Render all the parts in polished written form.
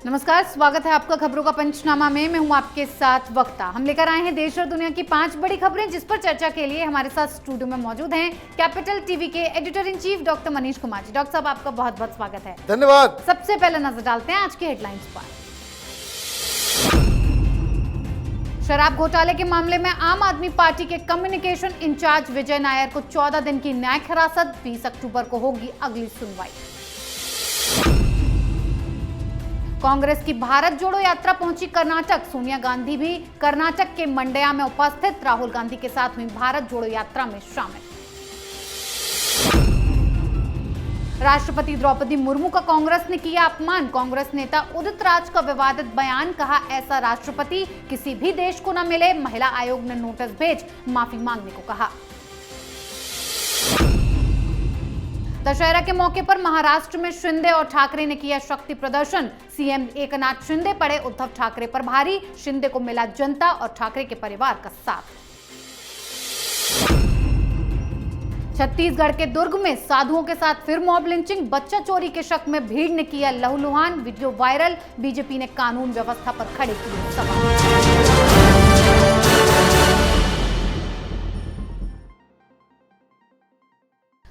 नमस्कार, स्वागत है आपका खबरों का पंचनामा में। मैं हूं आपके साथ वक्ता। हम लेकर आए हैं देश और दुनिया की 5 बड़ी खबरें, जिस पर चर्चा के लिए हमारे साथ स्टूडियो में मौजूद हैं कैपिटल टीवी के editor in chief doctor Manish Kumar ji. Doctor साहब, आपका बहुत बहुत स्वागत है। धन्यवाद। सबसे पहले नजर डालते हैं आज के हेडलाइंस पर। शराब घोटाले के मामले में आम आदमी पार्टी के कम्युनिकेशन इंचार्ज विजय नायर को 14 दिन की न्यायिक हिरासत। 20 अक्टूबर को होगी अगली सुनवाई। कांग्रेस की भारत जोड़ो यात्रा पहुंची कर्नाटक। सोनिया गांधी भी कर्नाटक के मंड्या में उपस्थित। राहुल गांधी के साथ हुई भारत जोड़ो यात्रा में शामिल। राष्ट्रपति द्रौपदी मुर्मू का कांग्रेस ने किया अपमान। कांग्रेस नेता उदित राज का विवादित बयान, कहा ऐसा राष्ट्रपति किसी भी देश को न मिले। महिला आयोग ने नोटिस भेज माफी मांगने को कहा। दशहरा के मौके पर महाराष्ट्र में शिंदे और ठाकरे ने किया शक्ति प्रदर्शन। सीएम एकनाथ शिंदे पड़े उद्धव ठाकरे पर भारी। शिंदे को मिला जनता और ठाकरे के परिवार का साथ। छत्तीसगढ़ के दुर्ग में साधुओं के साथ फिर मॉब लिंचिंग। बच्चा चोरी के शक में भीड़ ने किया लहूलुहान। Video viral. बीजेपी ने कानून व्यवस्था पर खड़े किए सवाल।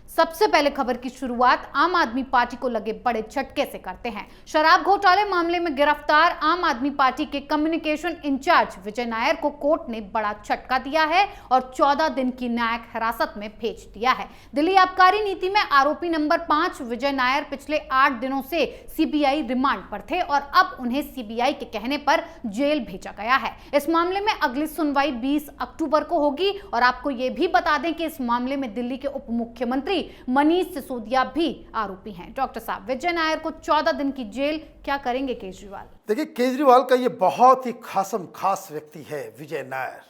सबसे पहले खबर की शुरुआत आम आदमी पार्टी को लगे बड़े झटके से करते हैं। शराब घोटाले मामले में गिरफ्तार आम आदमी पार्टी के कम्युनिकेशन इंचार्ज विजय नायर को कोर्ट ने बड़ा झटका दिया है और 14 दिन की न्यायिक हिरासत में भेज दिया है। दिल्ली आबकारी नीति में आरोपी नंबर 5 विजय नायर पिछले 8 दिनों से सीबीआई रिमांड पर थे और अब उन्हें सीबीआई के कहने पर जेल भेजा गया है। इस मामले में अगली सुनवाई 20 अक्टूबर को होगी और आपको ये भी बता दें कि इस मामले में दिल्ली के उप मुख्यमंत्री मनीष सिसोदिया भी आरोपी हैं। डॉक्टर साहब, विजय नायर को 14 दिन की जेल, क्या करेंगे केजरीवाल? देखिए, केजरीवाल का ये बहुत ही खास व्यक्ति है विजय नायर,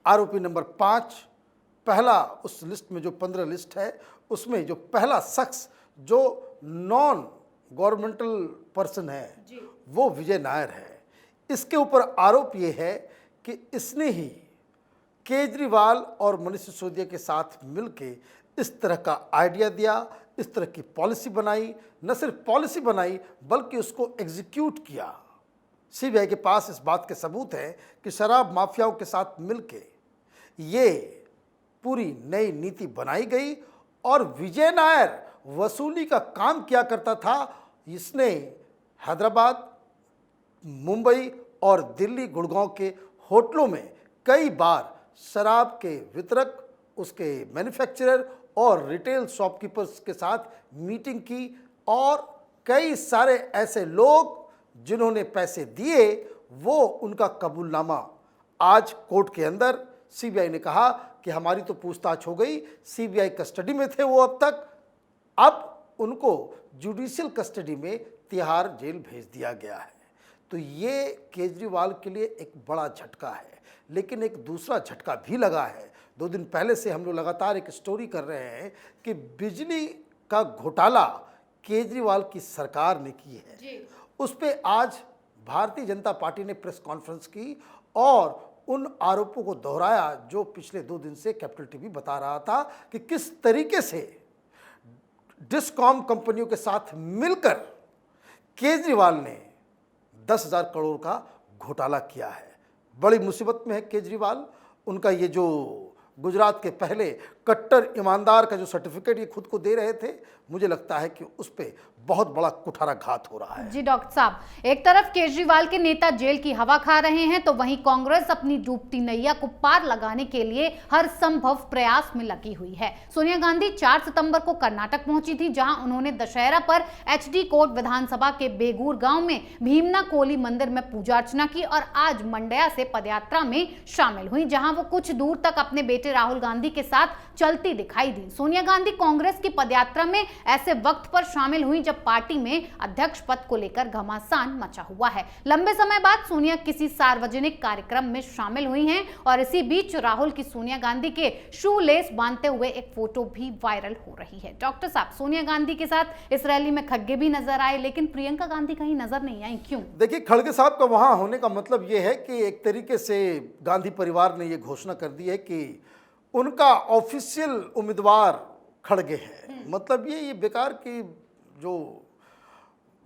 आरोपी नंबर 5। पहला उस लिस्ट में जो 15 लिस्ट है उसमें जो पहला शख्स जो नॉन गवर्नमेंटल पर्सन है वो विजय नायर है। इसके ऊपर आरोप ये है कि इसने ही केजरीवाल और मनीष सिसोदिया के साथ मिलके इस तरह का आइडिया दिया, इस तरह की पॉलिसी बनाई। न सिर्फ पॉलिसी बनाई बल्कि उसको एग्जीक्यूट किया। सीबीआई के पास इस बात के सबूत है कि शराब माफियाओं के साथ मिलके ये पूरी नई नीति बनाई गई और विजय नायर वसूली का काम किया करता था। इसने हैदराबाद, मुंबई और दिल्ली, गुड़गांव के होटलों में कई बार शराब के वितरक, उसके मैन्युफैक्चरर और रिटेल शॉपकीपर्स के साथ मीटिंग की और कई सारे ऐसे लोग जिन्होंने पैसे दिए वो उनका कबूलनामा आज कोर्ट के अंदर। सीबीआई ने कहा कि हमारी तो पूछताछ हो गई, सीबीआई कस्टडी में थे वो अब तक, अब उनको जुडिशियल कस्टडी में तिहाड़ जेल भेज दिया गया है। तो ये केजरीवाल के लिए एक बड़ा झटका है। लेकिन एक दूसरा झटका भी लगा है। 2 दिन पहले से हम लोग लगातार एक स्टोरी कर रहे हैं कि बिजली का घोटाला केजरीवाल की सरकार ने की है। उस पे आज भारतीय जनता पार्टी ने प्रेस कॉन्फ्रेंस की और उन आरोपों को दोहराया जो पिछले 2 दिन से कैपिटल टीवी बता रहा था कि किस तरीके से डिस्कॉम कंपनियों के साथ मिलकर केजरीवाल ने 10,000 करोड़ का घोटाला किया है। बड़ी मुसीबत में है केजरीवाल। उनका ये जो गुजरात के पहले कट्टर ईमानदार का जो सर्टिफिकेट ये खुद को दे रहे थे, मुझे लगता है कि उस पे बहुत बड़ा कुठाराघात हो रहा है। जी डॉक्टर साहब, एक तरफ केजरीवाल के नेता जेल की हवा खा रहे हैं तो वहीं कांग्रेस अपनी डूबती नैया को पार लगाने के लिए हर संभव प्रयास में लगी हुई है। सोनिया गांधी 4 सितंबर को कर्नाटक पहुंची थी, जहां उन्होंने दशहरा पर एचडी कोट विधानसभा के बेगूर गांव में भीमना कोली मंदिर में पूजा अर्चना की और आज मंड्या से पदयात्रा में शामिल हुई, जहां वो कुछ दूर तक अपने बेटे राहुल गांधी के साथ चलती दिखाई दी। सोनिया गांधी कांग्रेस की पदयात्रा में ऐसे वक्त पर शामिल हुई जब पार्टी में अध्यक्ष पद को लेकर घमासान मचा हुआ है। लंबे समय बाद सोनिया किसी सार्वजनिक कार्यक्रम में शामिल हुई हैं और इसी बीच राहुल की सोनिया गांधी के शू लेस बांधते हुए एक फोटो भी वायरल हो रही है। डॉक्टर साहब, सोनिया गांधी के साथ इस रैली में खड़गे भी नजर आए, लेकिन प्रियंका गांधी कहीं नजर नहीं आई, क्यों? देखिए, खड़गे साहब का वहां होने का मतलब यह है कि एक तरीके से गांधी परिवार ने यह घोषणा कर दी है कि उनका ऑफिशियल उम्मीदवार खड़गे है। मतलब ये बेकार की जो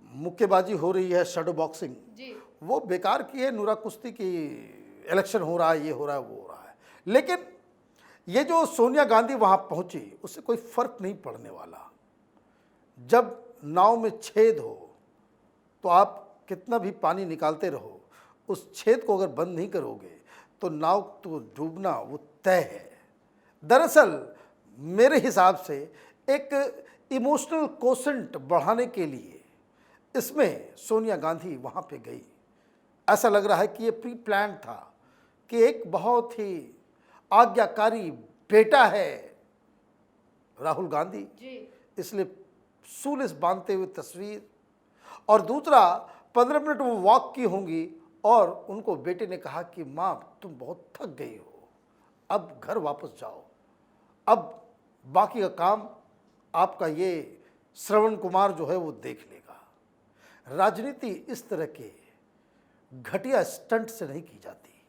मुक्केबाजी हो रही है, शैडो बॉक्सिंग, जी वो बेकार की है। नूरा कुश्ती की इलेक्शन हो रहा है, ये हो रहा है, वो हो रहा है। लेकिन ये जो सोनिया गांधी वहाँ पहुँची, उससे कोई फर्क नहीं पड़ने वाला। जब नाव में छेद हो तो आप कितना भी पानी निकालते रहो, उस छेद को अगर बंद नहीं करोगे तो नाव तो डूबना वो तय है। दरअसल मेरे हिसाब से एक इमोशनल कोसेंट बढ़ाने के लिए इसमें सोनिया गांधी वहाँ पे गई। ऐसा लग रहा है कि ये प्री प्लान था कि एक बहुत ही आज्ञाकारी बेटा है राहुल गांधी, इसलिए सूलिस बांधते हुए तस्वीर। और दूसरा 15 मिनट वो वॉक की होंगी और उनको बेटे ने कहा कि माँ तुम बहुत थक गई हो, अब घर वापस जाओ, अब बाकी का काम आपका ये श्रवण कुमार जो है वो देख लेगा। राजनीति इस तरह के घटिया स्टंट से नहीं की जाती।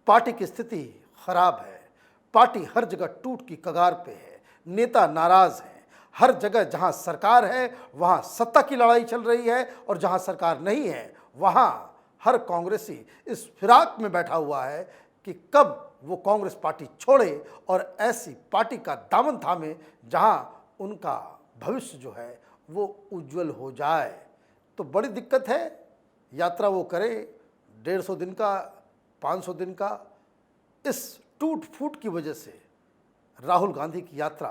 पार्टी की स्थिति खराब है, पार्टी हर जगह टूट की कगार पे है, नेता नाराज हैं। हर जगह जहां सरकार है वहां सत्ता की लड़ाई चल रही है, और जहां सरकार नहीं है वहां हर कांग्रेसी इस फिराक में बैठा हुआ है कि कब वो कांग्रेस पार्टी छोड़े और ऐसी पार्टी का दामन थामे जहां उनका भविष्य जो है वो उज्जवल हो जाए। तो बड़ी दिक्कत है। यात्रा वो करे 150 दिन का, 500 दिन का, इस टूट फूट की वजह से राहुल गांधी की यात्रा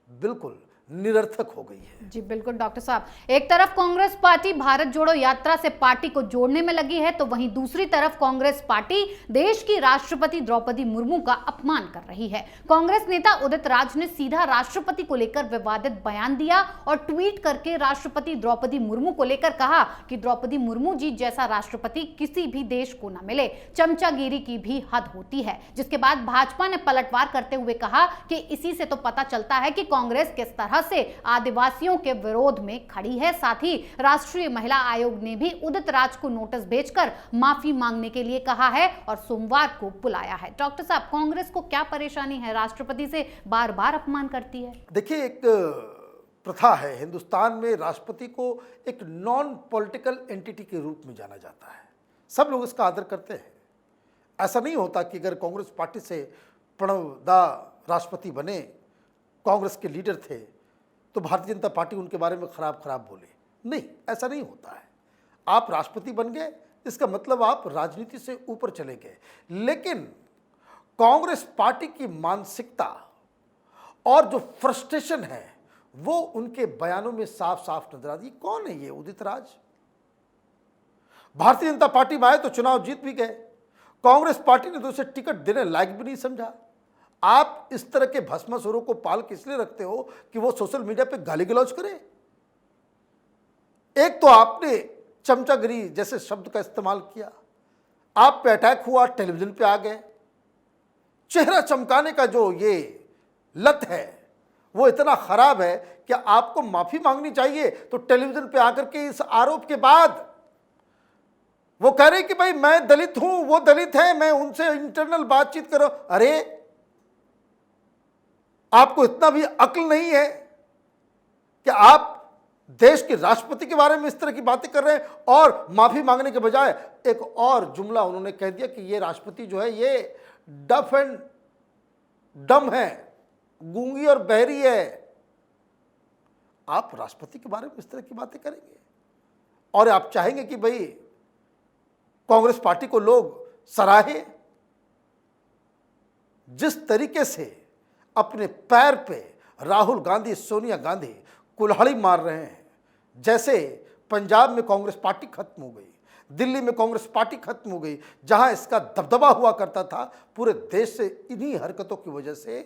बिल्कुल निरर्थक हो गई है। जी बिल्कुल डॉक्टर साहब, एक तरफ कांग्रेस पार्टी भारत जोड़ो यात्रा से पार्टी को जोड़ने में लगी है, तो वहीं दूसरी तरफ कांग्रेस पार्टी देश की राष्ट्रपति द्रौपदी मुर्मू का अपमान कर रही है। कांग्रेस नेता उदित राज ने सीधा राष्ट्रपति को लेकर विवादित बयान दिया और ट्वीट करके राष्ट्रपति द्रौपदी मुर्मू को लेकर कहा कि द्रौपदी मुर्मू जी जैसा राष्ट्रपति किसी भी देश को न मिले, चमचागिरी की भी हद होती है। जिसके बाद भाजपा ने पलटवार करते हुए कहा कि इसी से तो पता चलता है कि कांग्रेस किस तरह से आदिवासियों के विरोध में खड़ी है। साथ ही राष्ट्रीय महिला आयोग ने भी उदित राज को नोटिस भेजकर माफी मांगने के लिए कहा है और सोमवार को बुलाया है। डॉक्टर साहब, कांग्रेस को क्या परेशानी है? राष्ट्रपति से बार बार अपमान करती है। देखिए, एक प्रथा है हिंदुस्तान में, राष्ट्रपति को एक नॉन पॉलिटिकल एंटिटी के रूप में जाना जाता है। सब लोग इसका आदर करते हैं। ऐसा नहीं होता कि अगर कांग्रेस पार्टी से प्रणब दा राष्ट्रपति बने, कांग्रेस के लीडर थे, तो भारतीय जनता पार्टी उनके बारे में खराब बोले। नहीं, ऐसा नहीं होता है। आप राष्ट्रपति बन गए, इसका मतलब आप राजनीति से ऊपर चले गए। लेकिन कांग्रेस पार्टी की मानसिकता और जो फ्रस्ट्रेशन है वो उनके बयानों में साफ साफ नजर आती। कौन है ये उदित राज? भारतीय जनता पार्टी में आए तो चुनाव जीत भी गए, कांग्रेस पार्टी ने तो उसे टिकट देने लायक भी नहीं समझा। आप इस तरह के भस्मासुरों को पाल के इसलिए रखते हो कि वो सोशल मीडिया पे गाली गलौज करे। एक तो आपने चमचागिरी जैसे शब्द का इस्तेमाल किया, आप पे अटैक हुआ, टेलीविजन पे आ गए। चेहरा चमकाने का जो ये लत है वो इतना खराब है कि आपको माफी मांगनी चाहिए। तो टेलीविजन पे आकर के इस आरोप के बाद वो कह रहे कि भाई मैं दलित हूं, वो दलित है, मैं उनसे इंटरनल बातचीत करो। अरे आपको इतना भी अक्ल नहीं है कि आप देश के राष्ट्रपति के बारे में इस तरह की बातें कर रहे हैं, और माफी मांगने के बजाय एक और जुमला उन्होंने कह दिया कि ये राष्ट्रपति जो है ये डफ एंड डम है, गूंगी और बहरी है। आप राष्ट्रपति के बारे में इस तरह की बातें करेंगे और आप चाहेंगे कि भाई कांग्रेस पार्टी को लोग सराहे? जिस तरीके से अपने पैर पे राहुल गांधी, सोनिया गांधी कुल्हाड़ी मार रहे हैं, जैसे पंजाब में कांग्रेस पार्टी खत्म हो गई, दिल्ली में कांग्रेस पार्टी खत्म हो गई, जहां इसका दबदबा हुआ करता था, पूरे देश से इन्हीं हरकतों की वजह से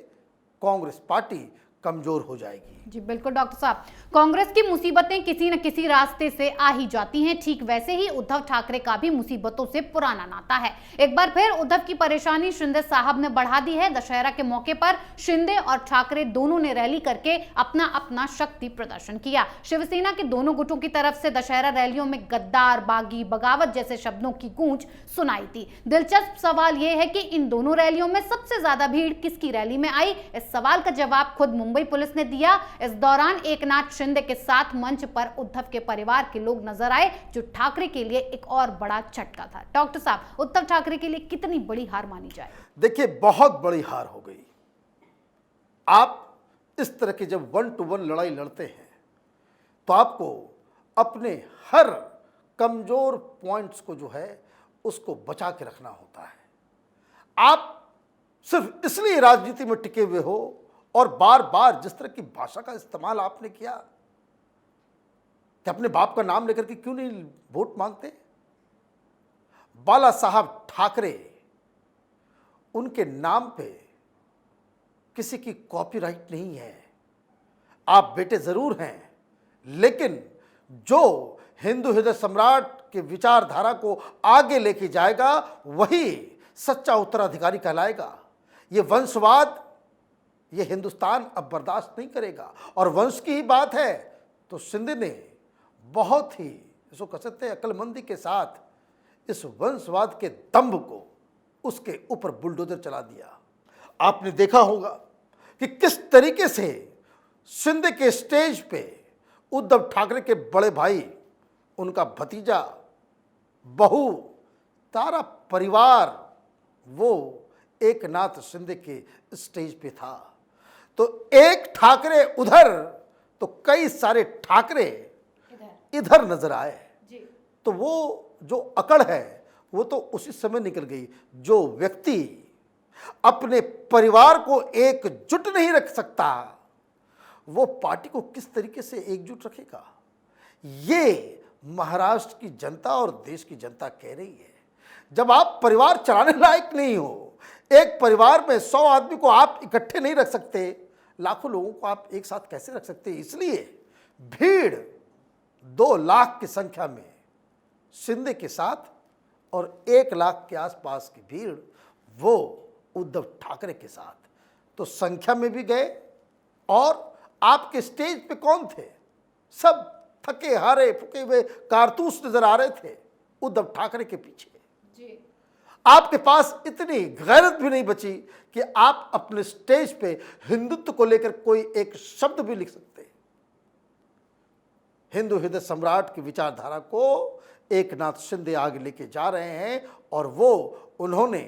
कांग्रेस पार्टी कमजोर हो जाएगी। जी बिल्कुल डॉक्टर साहब, कांग्रेस की मुसीबतें किसी न किसी रास्ते से आ ही जाती हैं। ठीक वैसे ही उद्धव ठाकरे का भी मुसीबतों से पुराना नाता है। एक बार फिर उद्धव की परेशानी शिंदे साहब ने बढ़ा दी है। दशहरा के मौके पर शिंदे और ठाकरे दोनों ने रैली करके अपना अपना शक्ति प्रदर्शन किया। शिवसेना के दोनों गुटों की तरफ से दशहरा रैलियों में गद्दार, बागी, बगावत जैसे शब्दों की गूंज सुनाई थी। दिलचस्प सवाल यह है कि इन दोनों रैलियों में सबसे ज्यादा भीड़ किसकी रैली में आई? इस सवाल का जवाब खुद मुंबई पुलिस ने दिया। इस दौरान एकनाथ शिंदे के साथ मंच पर उद्धव के परिवार के लोग नजर आए, जो ठाकरे के लिए एक और बड़ा झटका था। डॉक्टर साहब, उद्धव ठाकरे के लिए कितनी बड़ी हार मानी जाए? देखिए, बहुत बड़ी हार हो गई। आप इस तरह की जब 1 to 1 लड़ाई लड़ते हैं तो आपको अपने हर कमजोर पॉइंट्स को जो है उसको बचा के रखना होता है। आप सिर्फ इसलिए राजनीति में टिके हुए हो और बार बार जिस तरह की भाषा का इस्तेमाल आपने किया कि अपने बाप का नाम लेकर के क्यों नहीं वोट मांगते? बाला साहब ठाकरे, उनके नाम पे किसी की कॉपीराइट नहीं है। आप बेटे जरूर हैं, लेकिन जो हिंदू हृदय सम्राट के विचारधारा को आगे लेके जाएगा वही सच्चा उत्तराधिकारी कहलाएगा। ये वंशवाद, ये हिंदुस्तान अब बर्दाश्त नहीं करेगा। और वंश की ही बात है तो शिंदे ने बहुत ही, इसको कह सकते हैं, अक्लमंदी के साथ इस वंशवाद के दंभ को उसके ऊपर बुलडोजर चला दिया। आपने देखा होगा कि किस तरीके से शिंदे के स्टेज पे उद्धव ठाकरे के बड़े भाई, उनका भतीजा, बहू, सारा परिवार वो एकनाथ शिंदे के स्टेज पे था। तो एक ठाकरे उधर तो कई सारे ठाकरे इधर नजर आए। तो वो जो अकड़ है वो तो उसी समय निकल गई। जो व्यक्ति अपने परिवार को एकजुट नहीं रख सकता, वो पार्टी को किस तरीके से एकजुट रखेगा? ये महाराष्ट्र की जनता और देश की जनता कह रही है। जब आप परिवार चलाने लायक नहीं हो, एक परिवार में 100 आदमी को आप इकट्ठे नहीं रख सकते, लाखों लोगों को आप एक साथ कैसे रख सकते? इसलिए भीड़ 2 लाख की संख्या में शिंदे के साथ और 1 लाख के आसपास की भीड़ वो उद्धव ठाकरे के साथ। तो संख्या में भी गए और आपके स्टेज पे कौन थे? सब थके हारे फुके हुए कारतूस नजर आ रहे थे उद्धव ठाकरे के पीछे। आपके पास इतनी गैरत भी नहीं बची कि आप अपने स्टेज पे हिंदुत्व को लेकर कोई एक शब्द भी लिख सकते। हिंदू हृदय सम्राट की विचारधारा को एकनाथ शिंदे आगे लेके जा रहे हैं और वो उन्होंने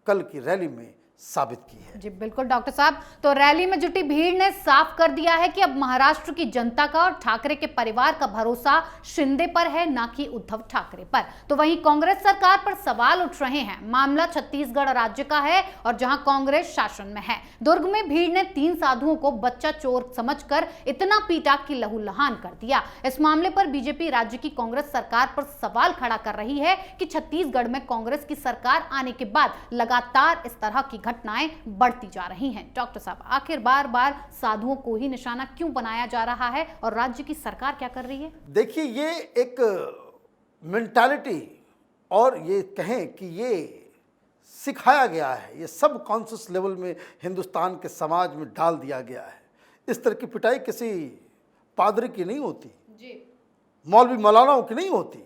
कल की रैली में साबित की है। जी बिल्कुल डॉक्टर साहब, तो रैली में जुटी भीड़ ने साफ कर दिया है कि अब महाराष्ट्र की जनता का और ठाकरे के परिवार का भरोसा शिंदे पर है, ना कि उद्धव ठाकरे पर। तो वहीं कांग्रेस सरकार पर सवाल उठ रहे हैं। मामला छत्तीसगढ़ राज्य का है और जहां कांग्रेस शासन में है। दुर्ग में भीड़ ने 3 साधुओं को बच्चा चोर समझकर इतना पीटा कि लहूलुहान कर दिया। इस मामले पर बीजेपी राज्य की कांग्रेस सरकार पर सवाल खड़ा कर रही है कि छत्तीसगढ़ में कांग्रेस की सरकार आने के बाद लगातार इस तरह की घटनाएं बढ़ती जा रही हैं। डॉक्टर साहब, आखिर बार बार साधुओं को ही निशाना क्यों बनाया जा रहा है और राज्य की सरकार क्या कर रही है? देखिए, ये एक मेंटालिटी और ये कहें कि ये सिखाया गया है, ये सब कॉन्शियस लेवल में हिंदुस्तान के समाज में डाल दिया गया है। इस तरह की पिटाई किसी पादरी की नहीं होती जी, मौलवी मौलानाओं की नहीं होती,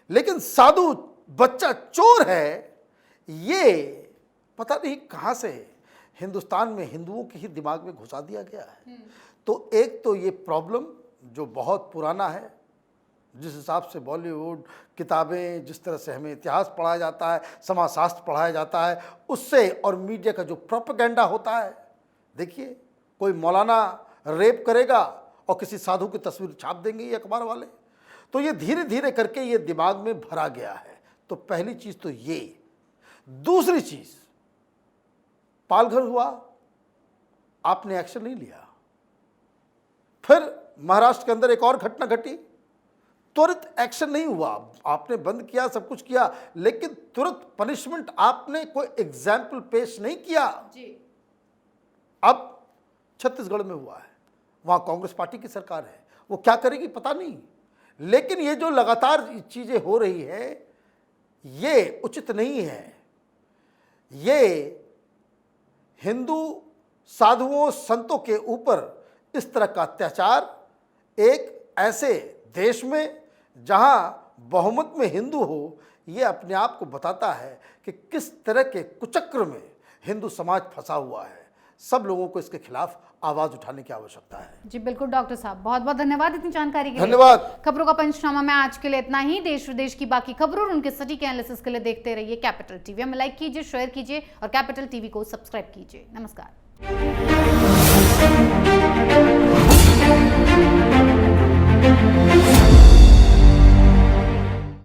लेकिन साधु बच्चा चोर है, ये पता नहीं कहाँ से हिंदुस्तान में हिंदुओं के ही दिमाग में घुसा दिया गया है। तो एक तो ये प्रॉब्लम जो बहुत पुराना है, जिस हिसाब से बॉलीवुड किताबें, जिस तरह से हमें इतिहास पढ़ाया जाता है, समाजशास्त्र पढ़ाया जाता है, उससे और मीडिया का जो प्रोपेगेंडा होता है। देखिए, कोई मौलाना रेप करेगा और किसी साधु की तस्वीर छाप देंगे ये अखबार वाले। तो ये धीरे धीरे करके ये दिमाग में भरा गया है। तो पहली चीज़ तो ये। दूसरी चीज़, पालघर हुआ, आपने एक्शन नहीं लिया। फिर महाराष्ट्र के अंदर एक और घटना घटी, तुरंत एक्शन नहीं हुआ। आपने बंद किया, सब कुछ किया, लेकिन तुरंत पनिशमेंट आपने कोई एग्जाम्पल पेश नहीं किया जी। अब छत्तीसगढ़ में हुआ है, वहां कांग्रेस पार्टी की सरकार है, वो क्या करेगी पता नहीं। लेकिन ये जो लगातार चीजें हो रही है ये उचित नहीं है। ये हिंदू साधुओं संतों के ऊपर इस तरह का अत्याचार एक ऐसे देश में जहां बहुमत में हिंदू हो, ये अपने आप को बताता है कि किस तरह के कुचक्र में हिंदू समाज फंसा हुआ है। सब लोगों को इसके खिलाफ आवाज उठाने की आवश्यकता है। जी बिल्कुल डॉक्टर साहब, बहुत बहुत धन्यवाद इतनी जानकारी के लिए। धन्यवाद। खबरों का पंचनामा में आज के लिए इतना ही। देश विदेश की बाकी खबरों और उनके सटीक एनालिसिस के लिए देखते रहिए कैपिटल टीवी। हमें लाइक कीजिए, शेयर कीजिए और कैपिटल टीवी को सब्सक्राइब कीजिए। नमस्कार।